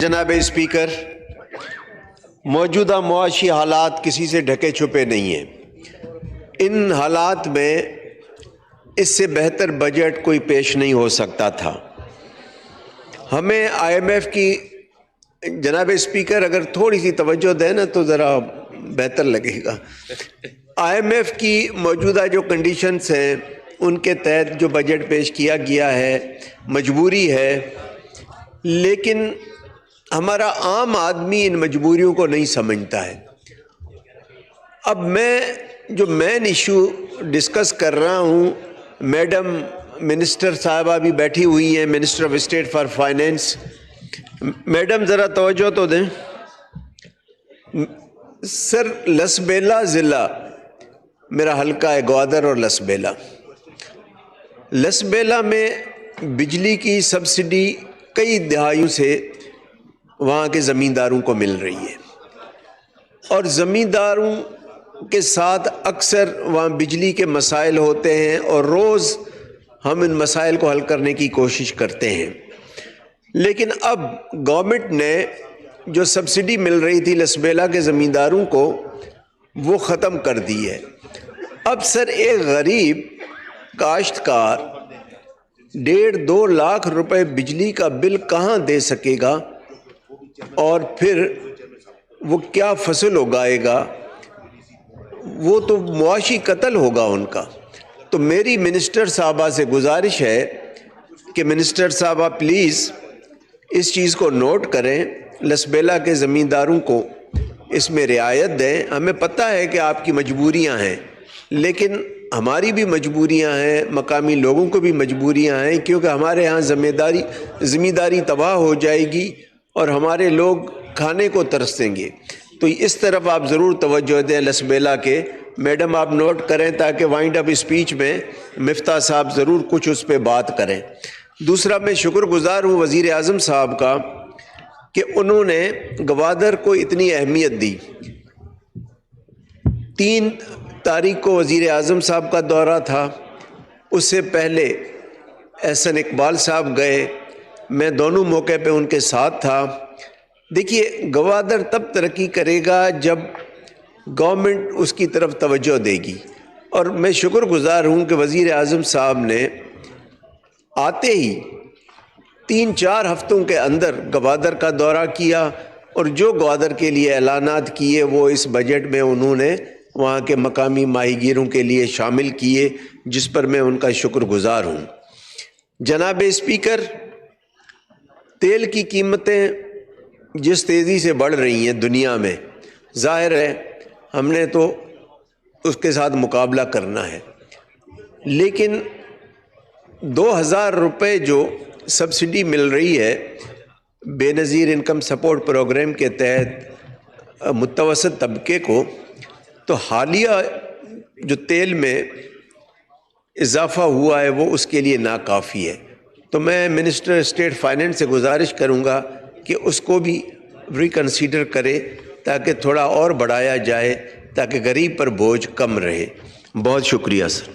جناب اسپیکر، موجودہ معاشی حالات کسی سے ڈھکے چھپے نہیں ہیں۔ ان حالات میں اس سے بہتر بجٹ کوئی پیش نہیں ہو سکتا تھا۔ ہمیں آئی ایم ایف کی، جناب اسپیکر اگر تھوڑی سی توجہ دیں نا تو ذرا بہتر لگے گا۔ آئی ایم ایف کی موجودہ جو کنڈیشنز ہیں ان کے تحت جو بجٹ پیش کیا گیا ہے مجبوری ہے، لیکن ہمارا عام آدمی ان مجبوریوں کو نہیں سمجھتا ہے۔ اب میں جو مین ایشو ڈسکس کر رہا ہوں، میڈم منسٹر صاحبہ بھی بیٹھی ہوئی ہیں، minister of state for finance. Madam ذرا توجہ تو دیں۔ سر، لسبیلا ضلع میرا حلقہ ہے، گوادر اور لسبیلا۔ لسبیلا میں بجلی کی سبسڈی کئی دہائیوں سے وہاں کے زمینداروں کو مل رہی ہے، اور زمینداروں کے ساتھ اکثر وہاں بجلی کے مسائل ہوتے ہیں، اور روز ہم ان مسائل کو حل کرنے کی کوشش کرتے ہیں۔ لیکن اب گورنمنٹ نے جو سبسڈی مل رہی تھی لسبیلا کے زمینداروں کو وہ ختم کر دی ہے۔ اب سر، ایک غریب کاشتکار 1.5-2 لاکھ روپے بجلی کا بل کہاں دے سکے گا، اور پھر وہ کیا فصل اگائے گا؟ وہ تو معاشی قتل ہوگا ان کا۔ تو میری منسٹر صاحبہ سے گزارش ہے کہ منسٹر صاحبہ پلیز اس چیز کو نوٹ کریں، لسبیلا کے زمینداروں کو اس میں رعایت دیں۔ ہمیں پتہ ہے کہ آپ کی مجبوریاں ہیں، لیکن ہماری بھی مجبوریاں ہیں، مقامی لوگوں کو بھی مجبوریاں ہیں، کیونکہ ہمارے ہاں زمینداری تباہ ہو جائے گی اور ہمارے لوگ کھانے کو ترسیں گے۔ تو اس طرف آپ ضرور توجہ دیں لسبیلا کے۔ میڈم آپ نوٹ کریں تاکہ وائنڈ اپ اسپیچ میں مفتاح صاحب ضرور کچھ اس پہ بات کریں۔ دوسرا، میں شکر گزار ہوں وزیر اعظم صاحب کا کہ انہوں نے گوادر کو اتنی اہمیت دی۔ 3 تاریخ کو وزیر اعظم صاحب کا دورہ تھا، اس سے پہلے احسن اقبال صاحب گئے، میں دونوں موقع پہ ان کے ساتھ تھا۔ دیکھیے، گوادر تب ترقی کرے گا جب گورنمنٹ اس کی طرف توجہ دے گی، اور میں شکر گزار ہوں کہ وزیر اعظم صاحب نے آتے ہی 3-4 ہفتوں کے اندر گوادر کا دورہ کیا، اور جو گوادر کے لیے اعلانات کیے وہ اس بجٹ میں انہوں نے وہاں کے مقامی ماہی گیروں کے لیے شامل کیے، جس پر میں ان کا شکر گزار ہوں۔ جناب اسپیکر، تیل کی قیمتیں جس تیزی سے بڑھ رہی ہیں دنیا میں، ظاہر ہے ہم نے تو اس کے ساتھ مقابلہ کرنا ہے، لیکن 2000 روپے جو سبسڈی مل رہی ہے بے نظیر انکم سپورٹ پروگرام کے تحت متوسط طبقے کو، تو حالیہ جو تیل میں اضافہ ہوا ہے وہ اس کے لیے ناکافی ہے۔ تو میں منسٹر اسٹیٹ فائنینس سے گزارش کروں گا کہ اس کو بھی ریکنسیڈر کرے تاکہ تھوڑا اور بڑھایا جائے، تاکہ غریب پر بوجھ کم رہے۔ بہت شکریہ سر۔